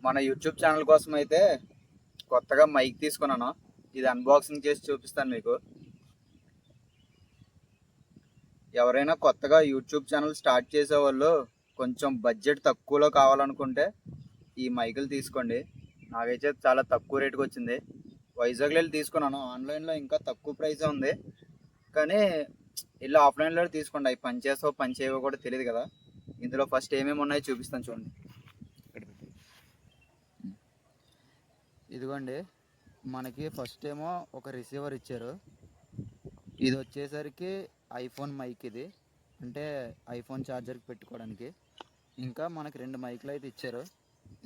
మన YouTube channel కోసం అయితే కొత్తగా మైక్ తీసుకున్నాను. ఇది అన్బాక్సింగ్ చేసి చూపిస్తాను మీకు. ఎవరైనా కొత్తగా యూట్యూబ్ ఛానల్ స్టార్ట్ చేసే వాళ్ళు కొంచెం బడ్జెట్ తక్కువలో కావాలనుకుంటే ఈ మైకులు తీసుకోండి. నాకైతే చాలా తక్కువ రేటుకి వచ్చింది. వైజాగ్లో వెళ్ళి తీసుకున్నాను. ఆన్లైన్లో ఇంకా తక్కువ ప్రైస్ ఉంది, కానీ వెళ్ళి ఆఫ్లైన్లో తీసుకోండి. అవి పని చేసావో పని చేయవో కూడా తెలియదు కదా. ఇందులో ఫస్ట్ ఏమేమి ఉన్నాయో చూపిస్తాను చూడండి. ఇదిగోండి, మనకి ఫస్ట్ ఏమో ఒక రిసీవర్ ఇచ్చారు. ఇది వచ్చేసరికి ఐఫోన్ మైక్, ఇది అంటే ఐఫోన్ ఛార్జర్కి పెట్టుకోవడానికి. ఇంకా మనకి 2 మైకులు అయితే ఇచ్చారు.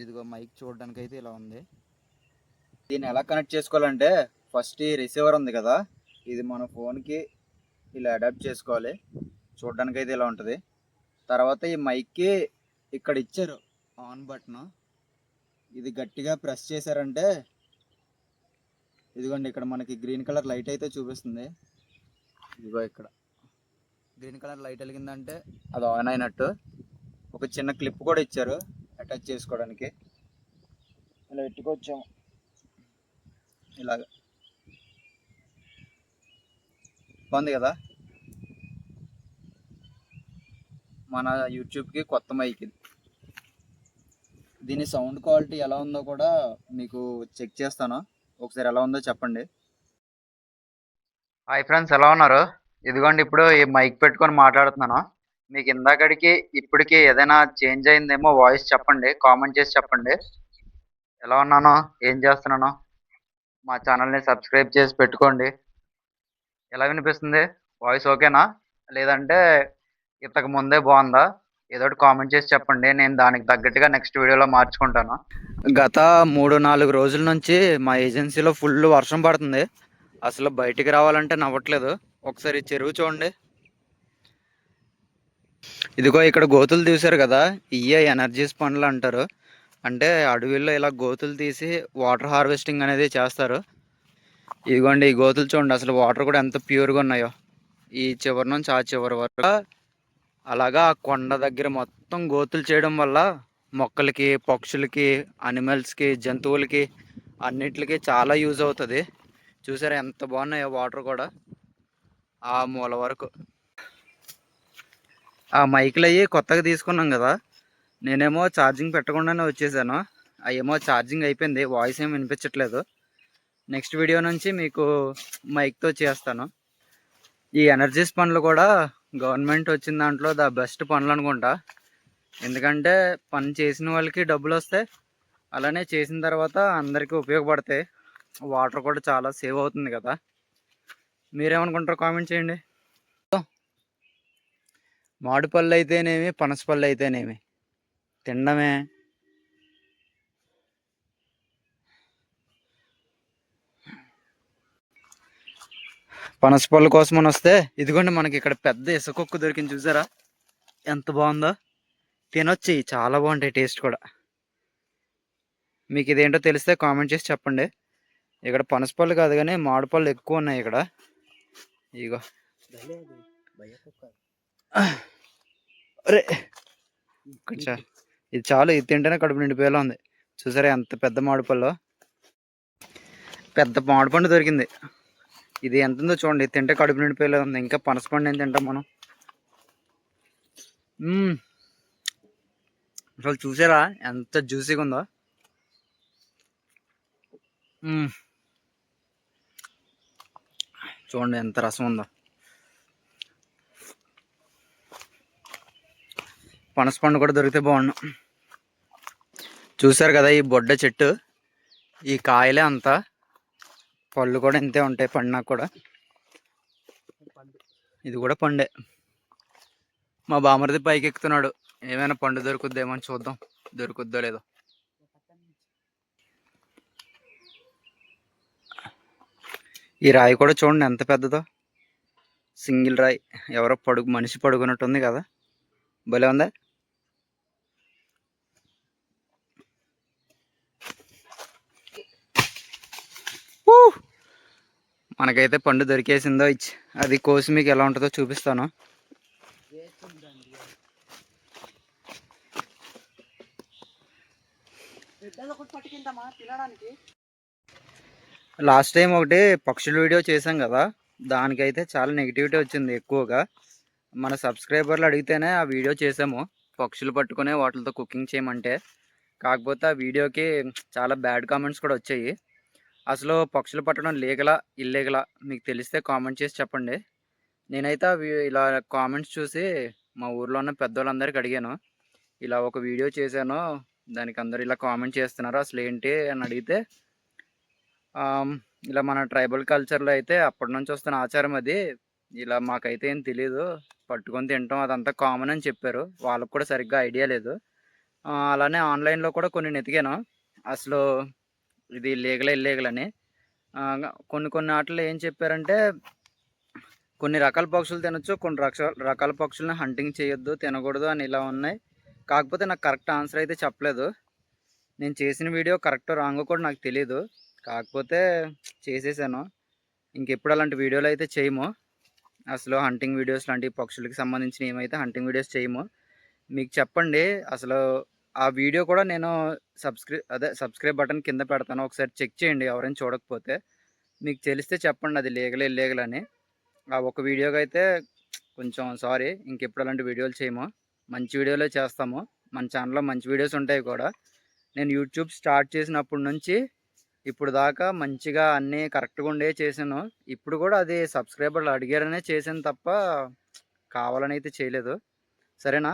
ఇదిగో మైక్ చూడడానికి అయితే ఇలా ఉంది. దీన్ని ఎలా కనెక్ట్ చేసుకోవాలంటే ఫస్ట్ ఈ రిసీవర్ ఉంది కదా, ఇది మన ఫోన్కి ఇలా అడాప్ట్ చేసుకోవాలి. చూడడానికి అయితే ఇలా ఉంటుంది. తర్వాత ఈ మైక్కి ఇక్కడ ఇచ్చారు ఆన్ బటన్. ఇది గట్టిగా ప్రెస్ చేశారంటే ఇదిగోండి, ఇక్కడ మనకి గ్రీన్ కలర్ లైట్ అయితే చూపిస్తుంది. ఇదిగో ఇక్కడ గ్రీన్ కలర్ లైట్ వెలిగిందంటే అది ఆన్ అయినట్టు. ఒక చిన్న క్లిప్ కూడా ఇచ్చారు అటాచ్ చేసుకోవడానికి. ఇలా పెట్టుకొచ్చాము, ఇలాగ బాగుంది కదా. మన యూట్యూబ్కి కొత్త మైక్ ఇది. దీని సౌండ్ క్వాలిటీ ఎలా ఉందో కూడా మీకు చెక్ చేస్తాను, ఒకసారి ఎలా ఉందో చెప్పండి. హాయ్ ఫ్రెండ్స్, ఎలా ఉన్నారు? ఇదిగోండి, ఇప్పుడు ఈ మైక్ పెట్టుకొని మాట్లాడుతున్నాను. మీకు ఇందాకడికి ఇప్పటికి ఏదైనా చేంజ్ అయిందేమో వాయిస్ చెప్పండి, కామెంట్ చేసి చెప్పండి. ఎలా ఉన్నానో, ఏం చేస్తున్నానో. మా ఛానల్ని సబ్స్క్రైబ్ చేసి పెట్టుకోండి. ఎలా వినిపిస్తుంది? వాయిస్ ఓకేనా, లేదంటే ఇంతకు ముందే బాగుందా? ఏదో ఒకటి కామెంట్ చేసి చెప్పండి, నేను దానికి తగ్గట్టుగా నెక్స్ట్ వీడియోలో మార్చుకుంటాను. గత 3-4 రోజుల నుంచి మా ఏజెన్సీలో ఫుల్ వర్షం పడుతుంది. అసలు బయటికి రావాలంటే నవ్వట్లేదు. ఒకసారి చెరువు చూడండి. ఇదిగో ఇక్కడ గోతులు తీశారు కదా, ఇయే ఎనర్జీస్ పనులు అంటారు. అంటే అడవిలో ఇలా గోతులు తీసి వాటర్ హార్వెస్టింగ్ అనేది చేస్తారు. ఇదిగోండి, ఈ గోతులు చూడండి, అసలు వాటర్ కూడా ఎంత ప్యూర్గా ఉన్నాయో. ఈ చివరి నుంచి ఆ చివరి వరకు అలాగా కొండ దగ్గర మొత్తం గోతులు చేయడం వల్ల మొక్కలకి, పక్షులకి, అనిమల్స్కి, జంతువులకి అన్నిటికి చాలా యూజ్ అవుతుంది. చూసారా ఎంత బాగున్నాయో వాటర్ కూడా ఆ మూల వరకు. ఆ మైకులు అయ్యి కొత్తగా తీసుకున్నాం కదా, నేనేమో ఛార్జింగ్ పెట్టకుండానే వచ్చేసాను. అవేమో ఛార్జింగ్ అయిపోయింది, వాయిస్ ఏమి వినిపించట్లేదు. నెక్స్ట్ వీడియో నుంచి మీకు మైక్తో చేస్తాను. ఈ ఎనర్జీస్ పనులు కూడా గవర్నమెంట్ వచ్చిన దాంట్లో ద బెస్ట్ పనులు అనుకుంటా. ఎందుకంటే పని చేసిన వాళ్ళకి డబ్బులు వస్తాయి, అలానే చేసిన తర్వాత అందరికీ ఉపయోగపడతాయి. వాటర్ కూడా చాలా సేవ్ అవుతుంది కదా. మీరేమనుకుంటారో కామెంట్ చేయండి. మామిడిపళ్ళు అయితేనేమి, పనసపళ్ళు అయితేనేమి తినడమే. పనసపళ్ళు కోసమని వస్తే ఇదిగోండి, మనకి ఇక్కడ పెద్ద ఇసుకొక్కు దొరికింది. చూసారా ఎంత బాగుందో. తినొచ్చి చాలా బాగుంటాయి, టేస్ట్ కూడా. మీకు ఇదేంటో తెలిస్తే కామెంట్ చేసి చెప్పండి. ఇక్కడ పనసపళ్ళు కాదు కానీ మామిడిపళ్ళు ఎక్కువ ఉన్నాయి ఇక్కడ. ఇగో అరే, ఇది చాలు, ఇది తింటేనే కడుపు నిండిపోయేలా ఉంది. చూసారా ఎంత పెద్ద మామిడిపళ్ళు. పెద్ద మామిడిపండు దొరికింది. ఇది ఎంత ఉందో చూడండి, తింటే కడుపు నిండిపోయేలా ఉంది. ఇంకా పనసపండు ఏం తింటాం మనం. అసలు చూసారా ఎంత జ్యూసీగా ఉందో. చూడండి ఎంత రసం ఉందో. పనసపండు కూడా దొరికితే బాగుండు. చూసారు కదా ఈ బొడ్డ చెట్టు, ఈ కాయలే అంతా, పళ్ళు కూడా ఇంతే ఉంటాయి పండినా కూడా. ఇది కూడా పండే. మా బామర్ది పైకి ఎక్కుతున్నాడు, ఏమైనా పండు దొరుకుద్దేమో అని చూద్దాం, దొరుకుద్దో లేదో. ఈ రాయి కూడా చూడండి ఎంత పెద్దదో, సింగిల్ రాయి. ఎవరో మనిషి పడుకున్నట్టుంది కదా, భలే ఉందా. మనకైతే పండు దొరికేసిందో. అది కోసి మీకు ఎలా ఉంటుందో చూపిస్తాను. లాస్ట్ టైం ఒకటి పక్షుల వీడియో చేశాం కదా, దానికైతే చాలా నెగిటివిటీ వచ్చింది ఎక్కువగా. మన సబ్స్క్రైబర్లు అడిగితేనే ఆ వీడియో చేసాము, పక్షులు పట్టుకునే వాటితో కుకింగ్ చేయమంటే. కాకపోతే ఆ వీడియోకి చాలా బ్యాడ్ కామెంట్స్ కూడా వచ్చాయి. అసలు పక్షులు పట్టడం లీగలా ఇల్లీగలా మీకు తెలిస్తే కామెంట్ చేసి చెప్పండి. నేనైతే ఇలా కామెంట్స్ చూసి మా ఊర్లో ఉన్న పెద్దోళ్ళందరికీ అడిగాను, ఇలా ఒక వీడియో చేశాను, దానికి అందరు ఇలా కామెంట్ చేస్తున్నారు, అసలు ఏంటి అని అడిగితే, ఇలా మన ట్రైబల్ కల్చర్లో అయితే అప్పటి నుంచి వస్తున్న ఆచారం అది, ఇలా మాకైతే ఏం తెలీదు, పట్టుకొని తినటం అదంతా కామన్ అని చెప్పారు. వాళ్ళకు కూడా సరిగ్గా ఐడియా లేదు. అలానే ఆన్లైన్లో కూడా కొన్ని వెతికాను, అసలు ఇది లీగల్ ఇల్లీగల్ అని. కొన్ని వాటిలో ఏం చెప్పారంటే, కొన్ని రకాల పక్షులు తినొచ్చు, కొన్ని రకాల పక్షులను హంటింగ్ చేయొద్దు, తినకూడదు అని ఇలా ఉన్నాయి. కాకపోతే నాకు కరెక్ట్ ఆన్సర్ అయితే చెప్పలేదు. నేను చేసిన వీడియో కరెక్ట్ రాంగ్ కూడా నాకు తెలీదు, కాకపోతే చేసేసాను. ఇంకెప్పుడు అలాంటి వీడియోలు అయితే చేయము. అసలు హంటింగ్ వీడియోస్ లాంటి పక్షులకి సంబంధించిన ఏమైతే హంటింగ్ వీడియోస్ చేయము. మీకు చెప్పండి, అసలు ఆ వీడియో కూడా నేను సబ్స్క్రైబ్ బటన్ కింద పెడతాను, ఒకసారి చెక్ చేయండి ఎవరైనా చూడకపోతే. మీకు తెలిస్తే చెప్పండి అది లీగల్ ఇల్లీగల్ అని. ఆ ఒక వీడియోకి అయితే కొంచెం సారీ, ఇంకెప్పుడు అలాంటి వీడియోలు చేయము, మంచి వీడియోలే చేస్తాము. మన ఛానల్లో మంచి వీడియోస్ ఉంటాయి కూడా. నేను యూట్యూబ్ స్టార్ట్ చేసినప్పటి నుంచి ఇప్పుడు దాకా మంచిగా అన్నీ కరెక్ట్గా ఉండే చేశాను. ఇప్పుడు కూడా అది సబ్స్క్రైబర్లు అడిగారనే చేశాను తప్ప కావాలని అయితే చేయలేదు. సరేనా?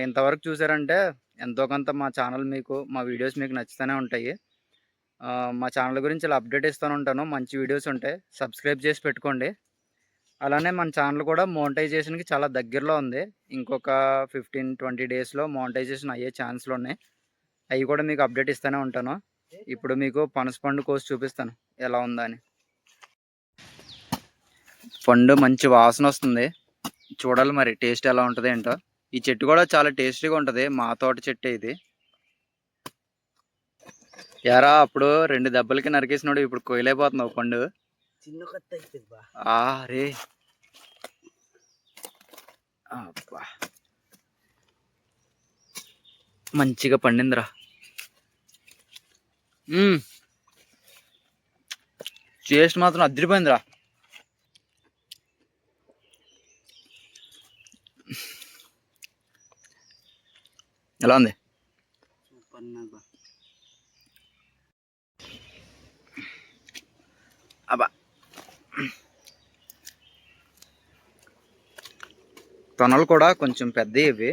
ఇంతవరకు చూసారంటే ఎంతో కొంత మా ఛానల్ మీకు, మా వీడియోస్ మీకు నచ్చుతూనే ఉంటాయి. మా ఛానల్ గురించి ఇలా అప్డేట్ ఇస్తూనే ఉంటాను, మంచి వీడియోస్ ఉంటాయి, సబ్స్క్రైబ్ చేసి పెట్టుకోండి. అలానే మన ఛానల్ కూడా మోనిటైజేషన్కి చాలా దగ్గరలో ఉంది, ఇంకొక 15-20 డేస్లో మోనిటైజేషన్ అయ్యే ఛాన్స్లు ఉన్నాయి. అవి కూడా మీకు అప్డేట్ ఇస్తూనే ఉంటాను. ఇప్పుడు మీకు పనసపండు కోసి చూపిస్తాను ఎలా ఉందని. పండు మంచి వాసన వస్తుంది, చూడాలి మరి టేస్ట్ ఎలా ఉంటుంది ఏంటో. ఈ చెట్టు కూడా చాలా టేస్టీగా ఉంటుంది, మా తోట చెట్టు ఇది. యారా అప్పుడు 2 దెబ్బలకి నరికేసినాడు, ఇప్పుడు కొయ్యలేకపోతున్నావు పండు. రే మంచిగా పండిందిరా. టేస్ట్ మాత్రం అదిరిపోయిందిరా. ఎలా ఉంది? అబ్బా, తొనలు కూడా కొంచెం పెద్ద ఇవి.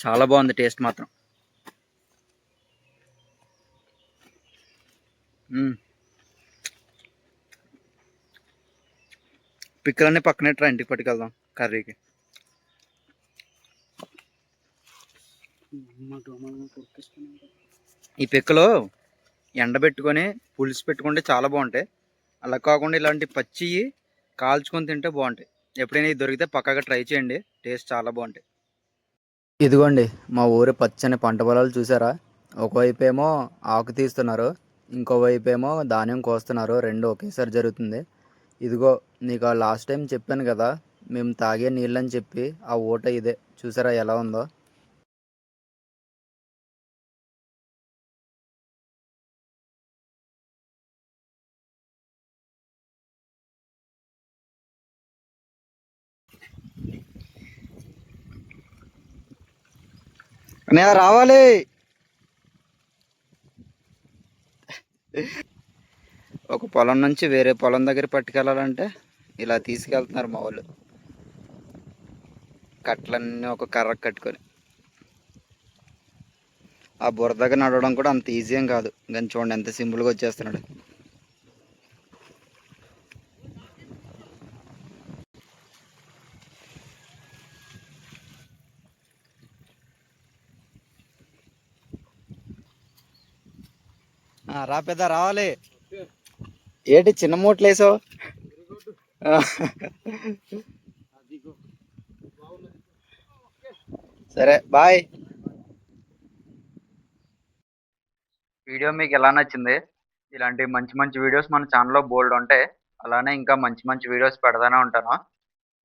చాలా బాగుంది టేస్ట్ మాత్రం. పిక్కలన్నీ పక్కనెట్రా, ఇంటికి పట్టుకెళ్దాం కర్రీకి. ఈ పిక్కలు ఎండబెట్టుకొని పులుసు పెట్టుకుంటే చాలా బాగుంటాయి, అలా కాకుండా ఇలాంటి పచ్చి కాల్చుకొని తింటే బాగుంటాయి. ఎప్పుడైనా ఇది దొరికితే పక్కగా ట్రై చేయండి, టేస్ట్ చాలా బాగుంటాయి. ఇదిగోండి మా ఊరి పచ్చని పంట పొలాలు చూసారా? ఒకవైపు ఏమో ఆకు తీస్తున్నారు, ఇంకోవైపు ఏమో ధాన్యం కోస్తున్నారు, రెండు ఒకేసారి జరుగుతుంది. ఇదిగో నీకు లాస్ట్ టైం చెప్పాను కదా, మేము తాగే నీళ్ళని చెప్పి ఆ ఊట ఇదే, చూసారా ఎలా ఉందో? రావాలి. ఒక పొలం నుంచి వేరే పొలం దగ్గర పట్టుకెళ్ళాలంటే ఇలా తీసుకెళ్తున్నారు మా వాళ్ళు, కట్లన్నీ ఒక కర్ర కట్టుకొని. ఆ బురద దగ్గర నడవడం కూడా అంత ఈజీ ఏం కాదు, కానీ చూడండి ఎంత సింపుల్గా వచ్చేస్తున్నాడు. రా పెద్ద, రావాలి. ఏంటి చిన్న మూట్లు వేసావు? సరే బాయ్. వీడియో మీకు ఎలా నచ్చింది? ఇలాంటి మంచి మంచి వీడియోస్ మన ఛానల్లో బోల్డ్ ఉంటాయి, అలానే ఇంకా మంచి మంచి వీడియోస్ పెడతానే ఉంటాను.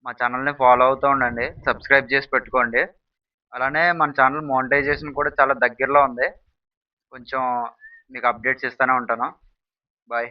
మా ఛానల్‌ని ఫాలో అవుతూ ఉండండి. సబ్స్క్రైబ్ చేసి పెట్టుకోండి. అలానే మన ఛానల్ మోనిటైజేషన్ కూడా చాలా దగ్గరలో ఉంది. కొంచెం మీకు అప్డేట్స్ ఇస్తానే ఉంటాను. బాయ్.